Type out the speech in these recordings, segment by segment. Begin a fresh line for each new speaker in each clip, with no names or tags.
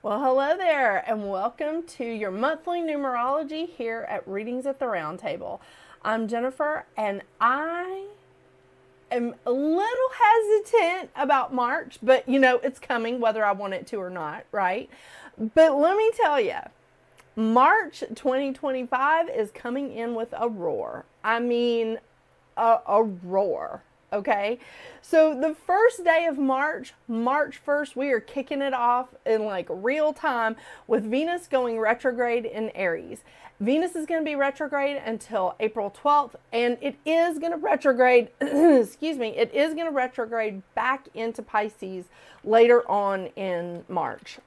Well, hello there, and welcome to your monthly numerology here at Readings at the Round Table. I'm Jennifer, and I am a little hesitant about March, but it's coming whether I want it to or not, right? But let me tell you, March 2025 is coming in with a roar. I mean, a roar. Okay, so the first day of March, March 1st, we are kicking it off in like real time with Venus going retrograde in Aries. Venus is going to be retrograde until April 12th, and it is going to retrograde, excuse me, it is going to retrograde back into Pisces later on in March.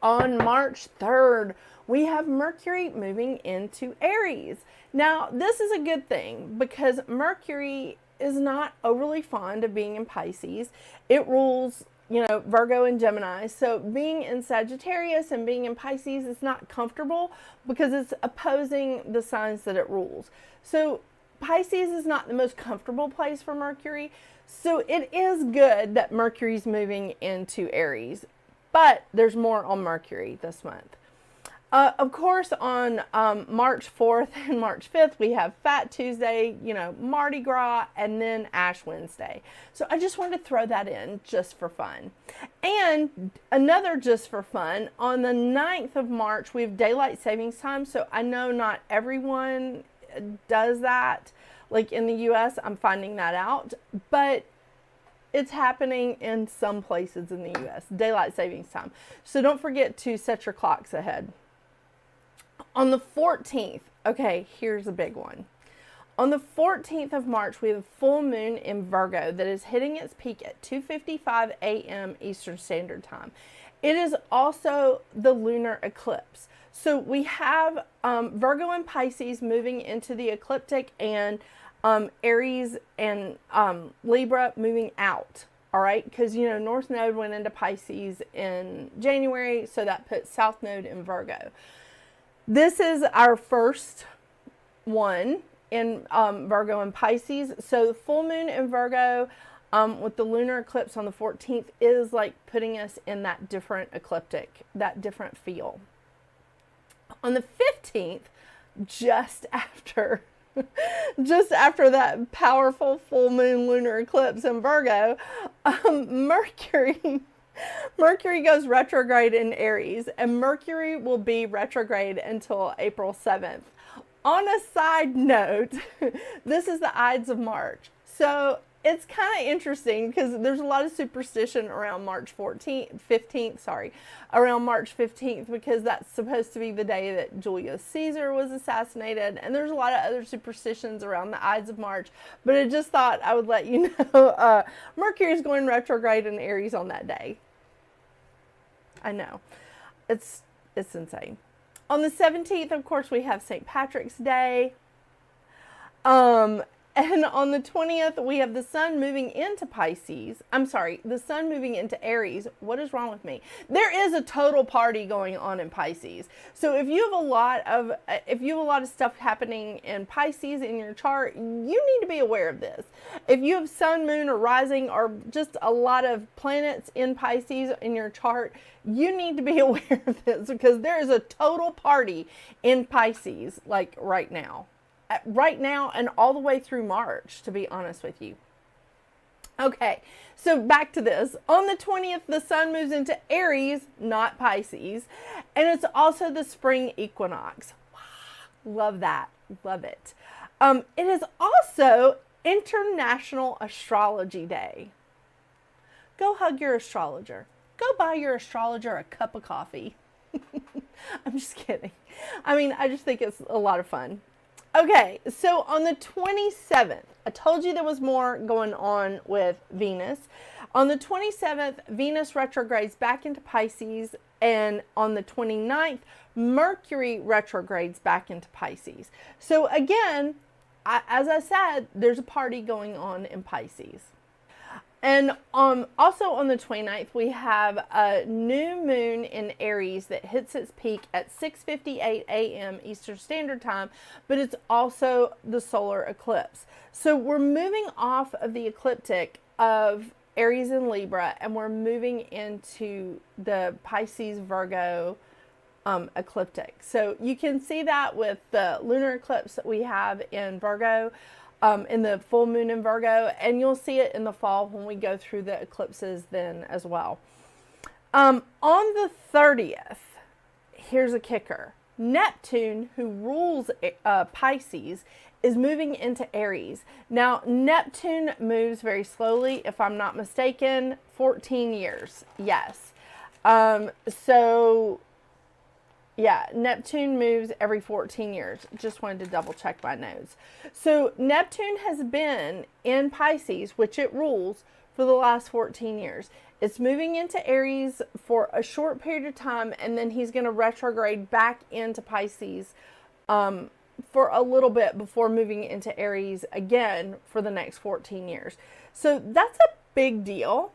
On March 3rd, we have Mercury moving into Aries. Now, this is a good thing because Mercury is not overly fond of being in Pisces. It rules, Virgo and Gemini. So being in Sagittarius and being in Pisces is not comfortable because it's opposing the signs that it rules. So Pisces is not the most comfortable place for Mercury. So it is good that Mercury's moving into Aries. But there's more on Mercury this month. Of course, on March 4th and March 5th, we have Fat Tuesday, Mardi Gras, and then Ash Wednesday. So I just wanted to throw that in just for fun. And another just for fun, on the 9th of March, we have Daylight Savings Time. So I know not everyone does that. Like in the U.S., I'm finding that out. But it's happening in some places in the U.S., Daylight Savings Time. So don't forget to set your clocks ahead. On the 14th, okay, here's a big one. On the 14th of March, we have a full moon in Virgo that is hitting its peak at 2:55 a.m. Eastern Standard Time. It is also the lunar eclipse. So we have Virgo and Pisces moving into the ecliptic, and Aries and Libra moving out. All right, because North Node went into Pisces in January, so that puts South Node in Virgo. This is our first one in Virgo and Pisces. So the full moon in Virgo with the lunar eclipse on the 14th is like putting us in that different ecliptic, that different feel. On the 15th, just after that powerful full moon lunar eclipse in Virgo, Mercury goes retrograde in Aries, and Mercury will be retrograde until April 7th. On a side note, this is the Ides of March. So it's kind of interesting because there's a lot of superstition around March 15th, around March 15th, because that's supposed to be the day that Julius Caesar was assassinated. And there's a lot of other superstitions around the Ides of March, but I just thought I would let you know, Mercury is going retrograde in Aries on that day. I know. It's insane. On the 17th, of course, we have St. Patrick's Day. And on the 20th, we have the sun moving into Pisces. The sun moving into Aries. What is wrong with me? There is a total party going on in Pisces. So if you have a lot of stuff happening in Pisces in your chart, you need to be aware of this. If you have sun, moon, or rising, or just a lot of planets in Pisces in your chart, you need to be aware of this because there is a total party in Pisces, like right now. And all the way through March, to be honest with you. Okay, so back to this. On the 20th, the sun moves into Aries, not Pisces, and it's also the spring equinox. Wow, love that. Love it. It is also International Astrology Day. Go hug your astrologer. Go buy your astrologer a cup of coffee. I'm just kidding. I just think it's a lot of fun. Okay, so on the 27th, I told you there was more going on with Venus. On the 27th, Venus retrogrades back into Pisces, and on the 29th, Mercury retrogrades back into Pisces. So again, as I said, there's a party going on in Pisces. And also on the 29th, we have a new moon in Aries that hits its peak at 6:58 a.m. Eastern Standard Time, but it's also the solar eclipse. So we're moving off of the ecliptic of Aries and Libra, and we're moving into the Pisces Virgo ecliptic. So you can see that with the lunar eclipse that we have in Virgo, in the full moon in Virgo, and you'll see it in the fall when we go through the eclipses then as well. On the 30th, here's a kicker. Neptune, who rules Pisces, is moving into Aries. Now, Neptune moves very slowly, if I'm not mistaken, 14 years. Yes. Yeah, Neptune moves every 14 years. Just wanted to double check my notes. So Neptune has been in Pisces, which it rules, for the last 14 years. It's moving into Aries for a short period of time, and then he's going to retrograde back into Pisces for a little bit before moving into Aries again for the next 14 years. So that's a big deal.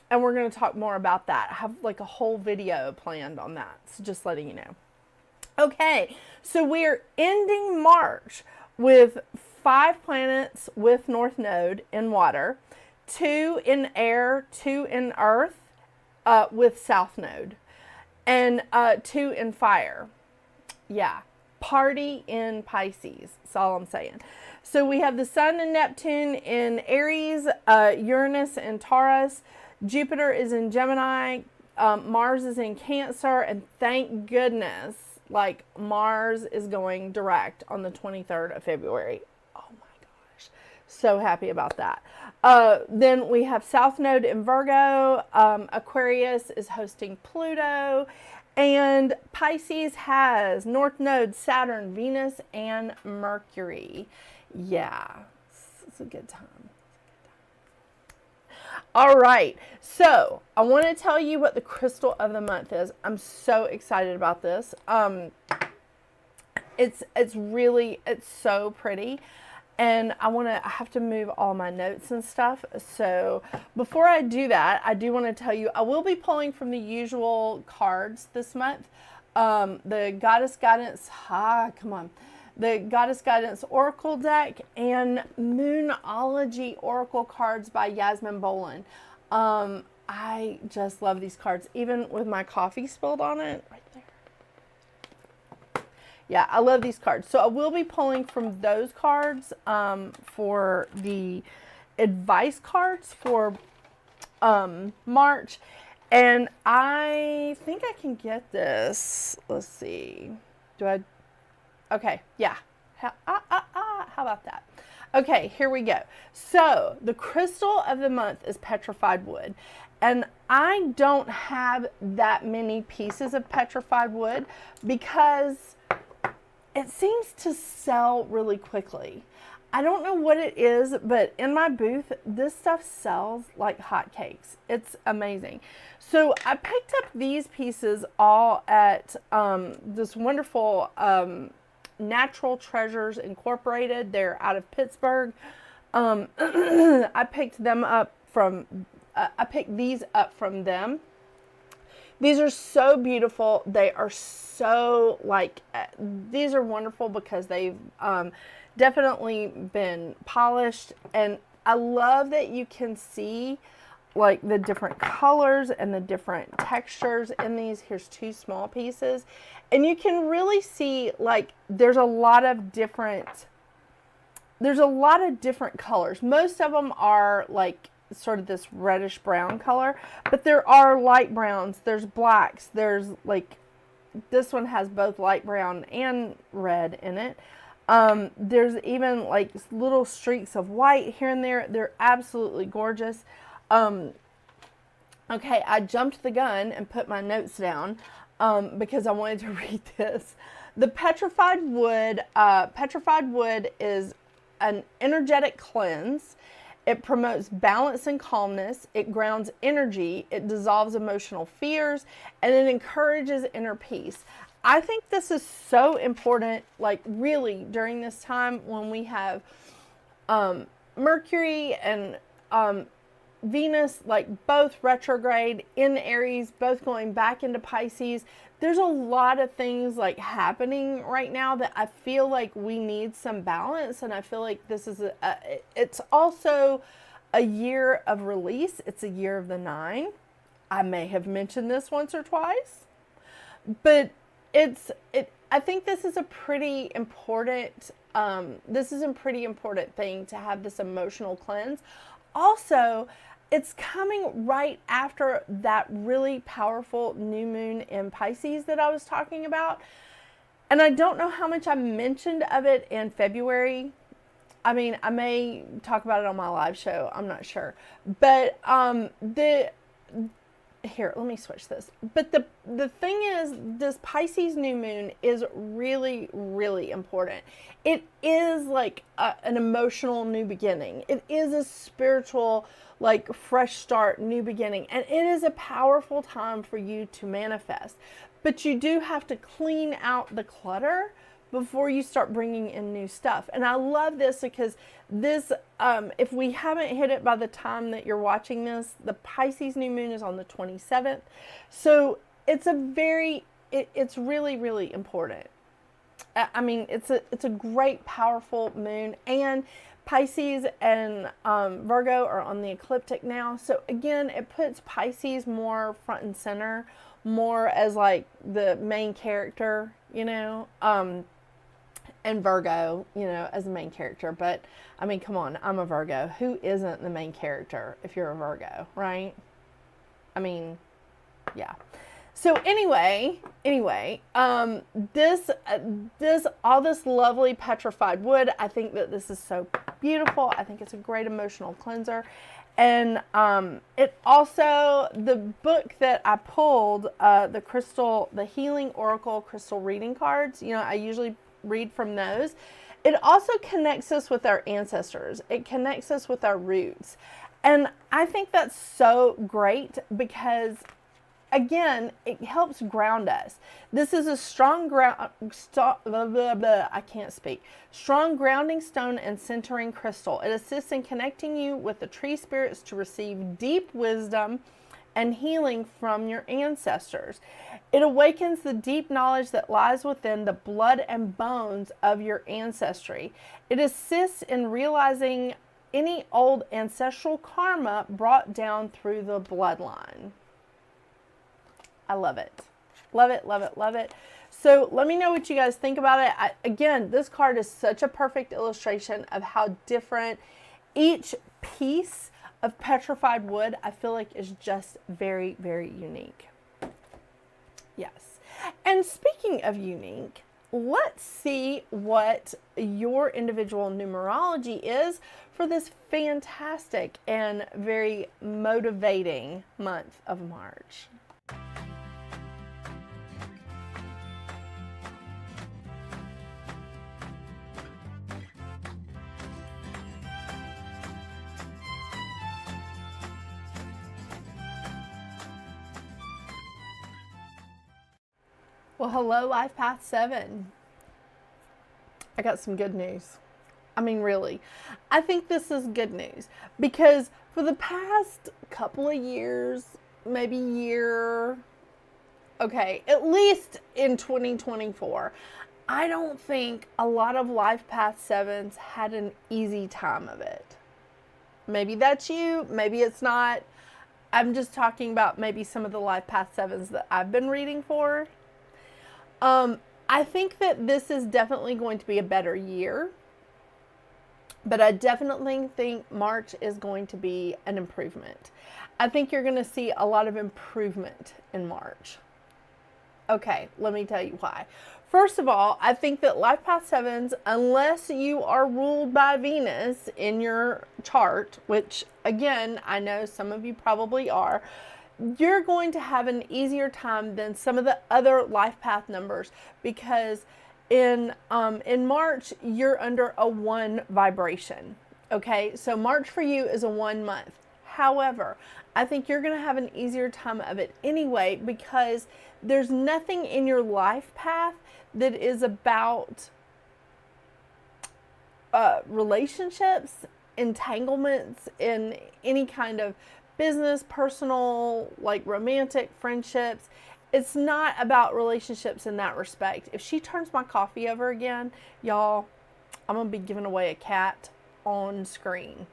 And we're going to talk more about that. I have like a whole video planned on that. So just letting you know. Okay, so we're ending March with 5 planets with North Node in water, 2 in air, 2 in earth with South Node, and 2 in fire. Yeah, party in Pisces. That's all I'm saying. So we have the Sun and Neptune in Aries, Uranus in Taurus, Jupiter is in Gemini, Mars is in Cancer, and thank goodness, like, Mars is going direct on the 23rd of February. Oh my gosh. So happy about that. Then we have South Node in Virgo, Aquarius is hosting Pluto, and Pisces has North Node, Saturn, Venus, and Mercury. Yeah, it's a good time. All right, so I want to tell you what the crystal of the month is. I'm so excited about this. It's so pretty, and I have to move all my notes and stuff. So before I do that, I do want to tell you I will be pulling from the usual cards this month. The Goddess Guidance, the Goddess Guidance Oracle deck and Moonology Oracle cards by Yasmin, Boland. I just love these cards, even with my coffee spilled on it right there. Yeah, I love these cards. So I will be pulling from those cards for the advice cards for March. And I think I can get this. Let's see. Okay, yeah. How about that? Okay, here we go. So, the crystal of the month is petrified wood. And I don't have that many pieces of petrified wood because it seems to sell really quickly. I don't know what it is, but in my booth, this stuff sells like hotcakes. It's amazing. So I picked up these pieces all at this wonderful Natural Treasures Incorporated. They're out of Pittsburgh. I picked them up from, I picked these up from them. These are so beautiful. They are so these are wonderful because they've definitely been polished. And I love that you can see like the different colors and the different textures in these. Here's 2 small pieces. And you can really see like there's a lot of different colors. Most of them are like sort of this reddish brown color, but there are light browns, there's blacks, there's like, this one has both light brown and red in it. There's even like little streaks of white here and there. They're absolutely gorgeous. Okay, I jumped the gun and put my notes down because I wanted to read this. The petrified wood is an energetic cleanse. It promotes balance and calmness. It grounds energy. It dissolves emotional fears, and it encourages inner peace. I think this is so important, like really during this time when we have Mercury and Venus, like both retrograde in Aries, both going back into Pisces. There's a lot of things like happening right now that I feel like we need some balance, and I feel like this is it's also a year of release. It's a year of the 9. I may have mentioned this once or twice, but I think this is a pretty important thing to have this emotional cleanse. Also, it's coming right after that really powerful new moon in Pisces that I was talking about. And I don't know how much I mentioned of it in February. I mean, I may talk about it on my live show. I'm not sure. But here, let me switch this. But the thing is, this Pisces new moon is really, really important. It is like an emotional new beginning. It is a spiritual, like, fresh start, new beginning. And it is a powerful time for you to manifest. But you do have to clean out the clutter before you start bringing in new stuff. And I love this because this, if we haven't hit it by the time that you're watching this, the Pisces new moon is on the 27th. So it's it's really, really important. I mean, it's a great, powerful moon, and Pisces and Virgo are on the ecliptic now. So again, it puts Pisces more front and center, more as like the main character, you know, and Virgo, you know, as the main character. But I mean, come on, I'm a Virgo. Who isn't the main character if you're a Virgo, right? I mean, yeah. So anyway, all this lovely petrified wood, I think that this is so beautiful. I think it's a great emotional cleanser. And it also, the book that I pulled, the Healing Oracle Crystal Reading Cards, you know, I usually read from those. It also connects us with our ancestors. It connects us with our roots. And I think that's so great because, again, it helps ground us. This is a strong strong grounding stone and centering crystal. It assists in connecting you with the tree spirits to receive deep wisdom and healing from your ancestors. It awakens the deep knowledge that lies within the blood and bones of your ancestry. It assists in realizing any old ancestral karma brought down through the bloodline. I love it. Love it, love it, love it. So let me know what you guys think about it. Again, this card is such a perfect illustration of how different each piece of petrified wood, I feel like, is just very, very unique. Yes. And speaking of unique, let's see what your individual numerology is for this fantastic and very motivating month of March. Well, hello, Life Path 7. I got some good news. I mean, really. I think this is good news because for the past couple of years, maybe year, okay, at least in 2024, I don't think a lot of Life Path 7s had an easy time of it. Maybe that's you, maybe it's not. I'm just talking about maybe some of the Life Path 7s that I've been reading for. I think that this is definitely going to be a better year, but I definitely think March is going to be an improvement. I think you're going to see a lot of improvement in March. Okay, let me tell you why. First of all, I think that Life Path 7s, unless you are ruled by Venus in your chart, which again, I know some of you probably are, you're going to have an easier time than some of the other life path numbers because in March, you're under a 1 vibration. Okay, so March for you is a 1 month. However, I think you're going to have an easier time of it anyway because there's nothing in your life path that is about relationships, entanglements in any kind of business, personal, like romantic friendships. It's not about relationships in that respect. If she turns my coffee over again, y'all, I'm going to be giving away a cat on screen.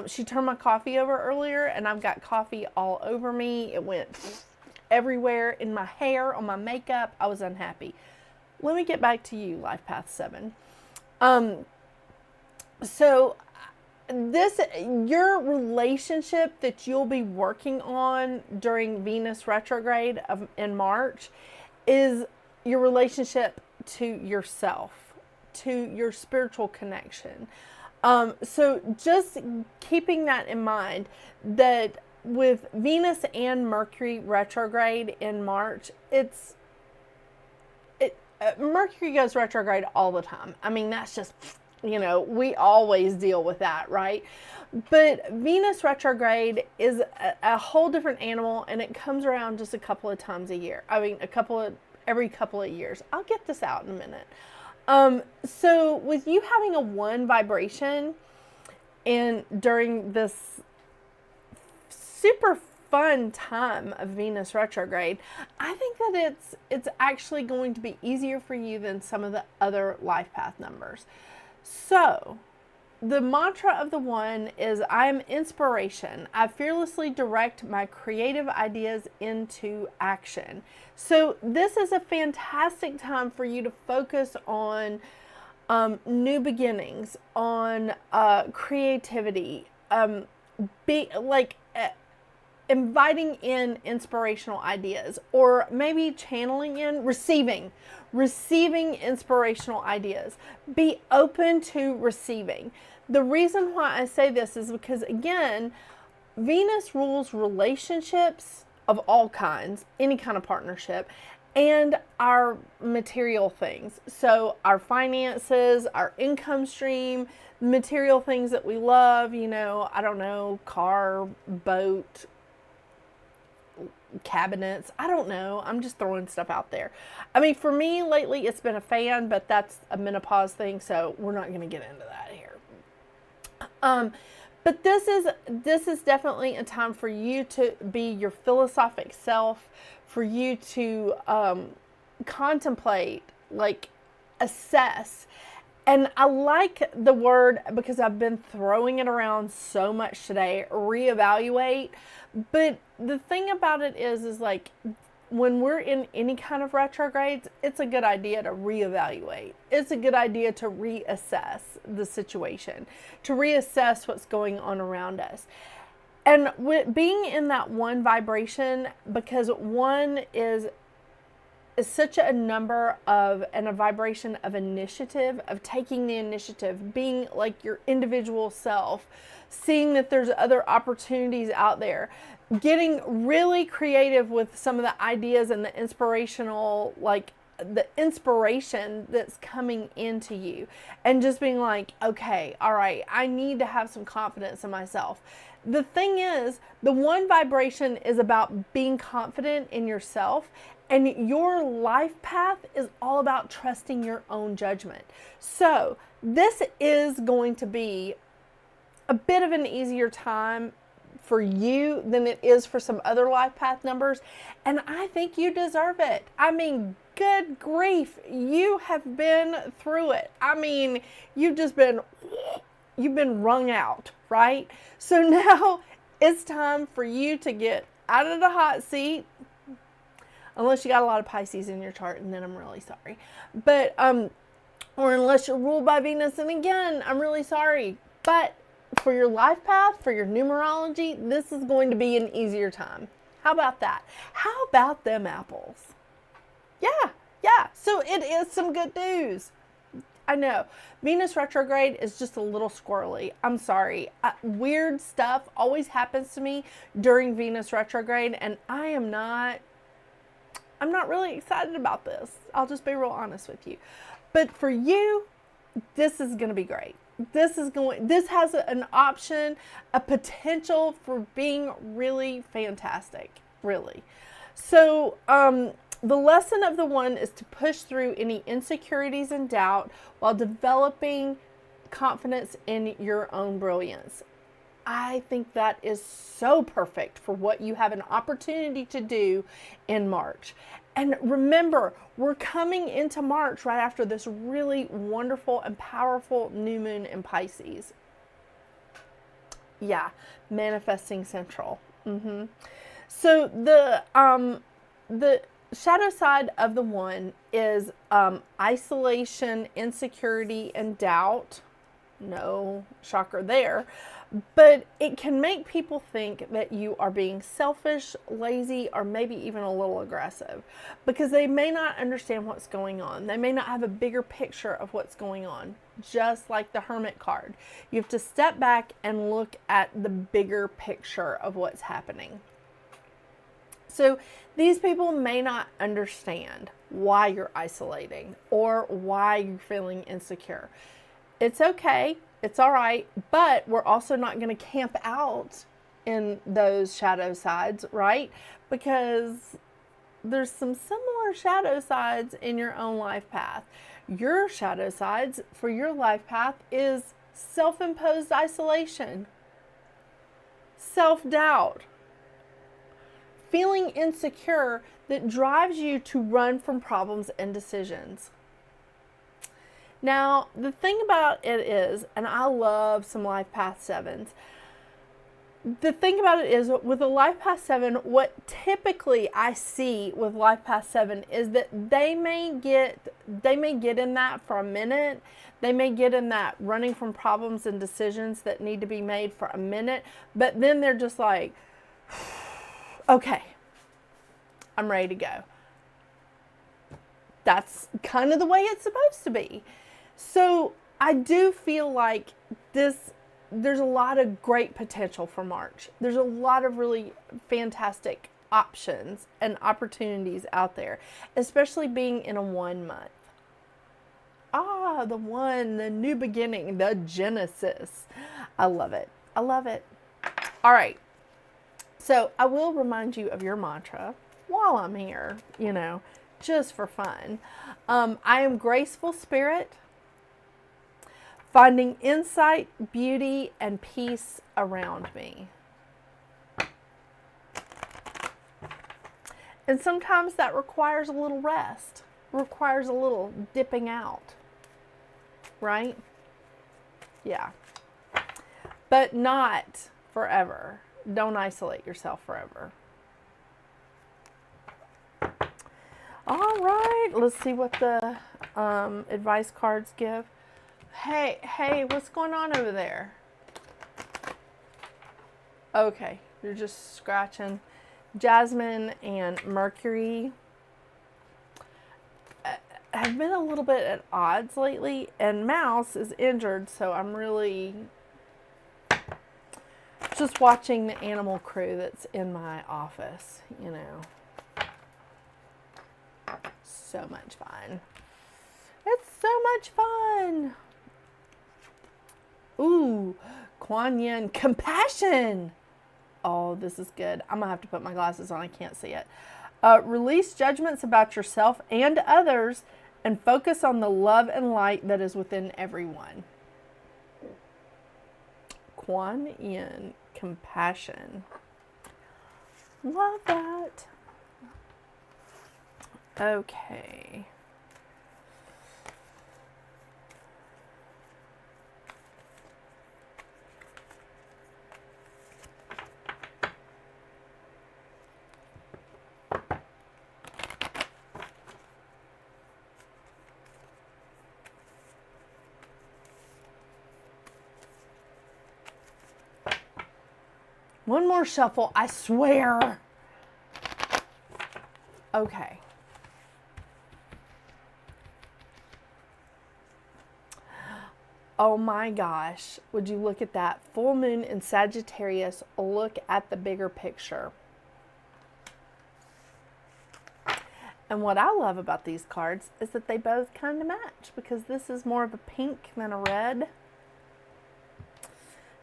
She turned my coffee over earlier, and I've got coffee all over me. It went everywhere, in my hair, on my makeup. I was unhappy. Let me get back to you, Life Path 7. So your relationship that you'll be working on during Venus retrograde in March is your relationship to yourself, to your spiritual connection. So just keeping that in mind, that with Venus and Mercury retrograde in March, Mercury goes retrograde all the time. I mean, that's just, we always deal with that, right? But Venus retrograde is a whole different animal, and it comes around just a couple of times a year. I mean, every couple of years. I'll get this out in a minute. So with you having a 1 vibration and during this super fun time of Venus retrograde, I think that it's actually going to be easier for you than some of the other life path numbers. So the mantra of the 1 is, I am inspiration. I fearlessly direct my creative ideas into action. So this is a fantastic time for you to focus on new beginnings, on creativity, inviting in inspirational ideas, or maybe channeling in, receiving inspirational ideas. Be open to receiving. The reason why I say this is because, again, Venus rules relationships of all kinds, any kind of partnership, and our material things. So our finances, our income stream, material things that we love, I don't know, car, boat, cabinets, I don't know. I'm just throwing stuff out there. I mean, for me lately, it's been a fan, but that's a menopause thing, so we're not going to get into that here. But this is definitely a time for you to be your philosophic self, for you to contemplate, assess. And I like the word, because I've been throwing it around so much today, reevaluate. But the thing about it is when we're in any kind of retrogrades, it's a good idea to reevaluate. It's a good idea to reassess the situation, to reassess what's going on around us. And with being in that 1 vibration, because 1 is such a number of, and a vibration of initiative, of taking the initiative, being like your individual self, seeing that there's other opportunities out there, getting really creative with some of the ideas and the inspirational, the inspiration that's coming into you, and just being like, okay, all right, I need to have some confidence in myself. The thing is, the 1 vibration is about being confident in yourself, and your life path is all about trusting your own judgment. So this is going to be a bit of an easier time for you than it is for some other life path numbers. And I think you deserve it. I mean, good grief, you have been through it. I mean, you've been wrung out, right? So now it's time for you to get out of the hot seat, unless you got a lot of Pisces in your chart, and then I'm really sorry. But, or unless you're ruled by Venus, and again, I'm really sorry. But for your life path, for your numerology, this is going to be an easier time. How about that? How about them apples? Yeah. So it is some good news. I know. Venus retrograde is just a little squirrely. I'm sorry. Weird stuff always happens to me during Venus retrograde, and I'm not really excited about this. I'll just be real honest with you. But for you, this is going to be great. This has an option, a potential for being really fantastic, really. So, the lesson of the 1 is to push through any insecurities and doubt while developing confidence in your own brilliance. I think that is so perfect for what you have an opportunity to do in March. And remember, we're coming into March right after this really wonderful and powerful new moon in Pisces. Yeah, manifesting central. So the shadow side of the one is isolation, insecurity, and doubt. No shocker there. But it can make people think that you are being selfish, lazy, or maybe even a little aggressive because they may not understand what's going on. They may not have a bigger picture of what's going on, just like the Hermit card. You have to step back and look at the bigger picture of what's happening. So these people may not understand why you're isolating or why you're feeling insecure. It's okay. It's all right. But we're also not going to camp out in those shadow sides, right? Because there's some similar shadow sides in your own life path. Your shadow sides for your life path is self-imposed isolation, self-doubt, feeling insecure that drives you to run from problems and decisions. Now, the thing about it is, and I love some life path sevens, the thing about it is with a life path 7, what typically I see with life path 7 is that they may get in that for a minute. They may get in that running from problems and decisions that need to be made for a minute, but then they're just like, okay, I'm ready to go. That's kind of the way it's supposed to be. So I do feel like there's a lot of great potential for March. There's a lot of really fantastic options and opportunities out there, especially being in a 1 month. The one, the new beginning, the Genesis. I love it. I love it. All right. So I will remind you of your mantra while I'm here, just for fun. I am graceful spirit, finding insight, beauty, and peace around me. And sometimes that requires a little rest, requires a little dipping out, right? Yeah. But not forever. Don't isolate yourself forever. All right, let's see what the advice cards give. Hey, what's going on over there? Okay, you're just scratching. Yasmin and Mercury have been a little bit at odds lately, and Mouse is injured, so I'm really just watching the animal crew that's in my office, So much fun. It's so much fun. Ooh, Kuan Yin, compassion. Oh, this is good. I'm going to have to put my glasses on. I can't see it. Release judgments about yourself and others and focus on the love and light that is within everyone. Kuan Yin, compassion. Love that. Okay. One more shuffle, I swear. Okay. Oh my gosh, would you look at that? Full moon in Sagittarius, look at the bigger picture. And what I love about these cards is that they both kind of match because this is more of a pink than a red.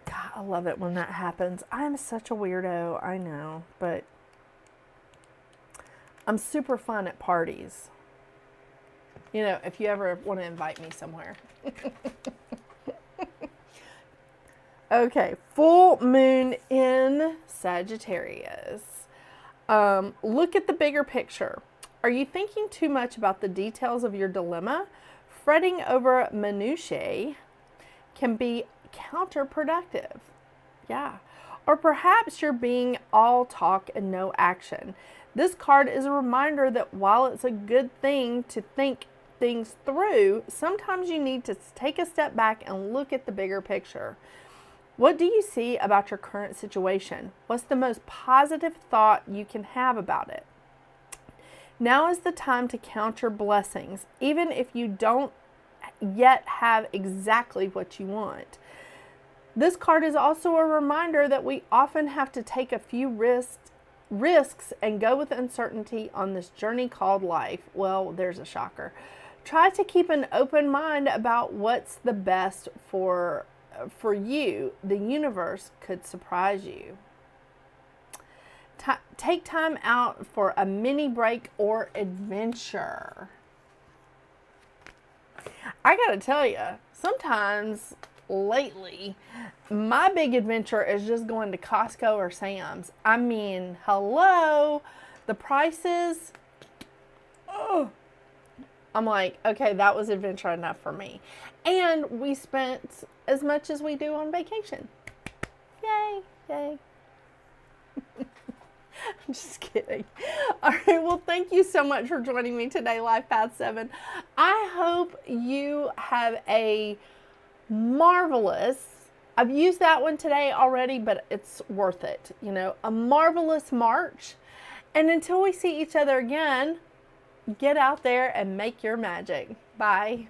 God, I love it when that happens. I'm such a weirdo, I know, but I'm super fun at parties. If you ever want to invite me somewhere. Okay, full moon in Sagittarius. Look at the bigger picture. Are you thinking too much about the details of your dilemma? Fretting over minutiae can be counterproductive. Yeah. Or perhaps you're being all talk and no action. This card is a reminder that while it's a good thing to think things through, sometimes you need to take a step back and look at the bigger picture. What do you see about your current situation? What's the most positive thought you can have about it? Now is the time to count your blessings, even if you don't yet have exactly what you want. This card is also a reminder that we often have to take a few risks and go with uncertainty on this journey called life. Well, there's a shocker. Try to keep an open mind about what's the best for you. The universe could surprise you. Take time out for a mini break or adventure. I gotta tell you, sometimes lately, my big adventure is just going to Costco or Sam's. I mean, hello, the prices. Oh, I'm like, okay, that was adventure enough for me. And we spent as much as we do on vacation. Yay, yay. I'm just kidding. All right, well, thank you so much for joining me today, Life Path 7. I hope you have a marvelous, I've used that one today already, but it's worth it. You know, a marvelous March. And until we see each other again, get out there and make your magic. Bye.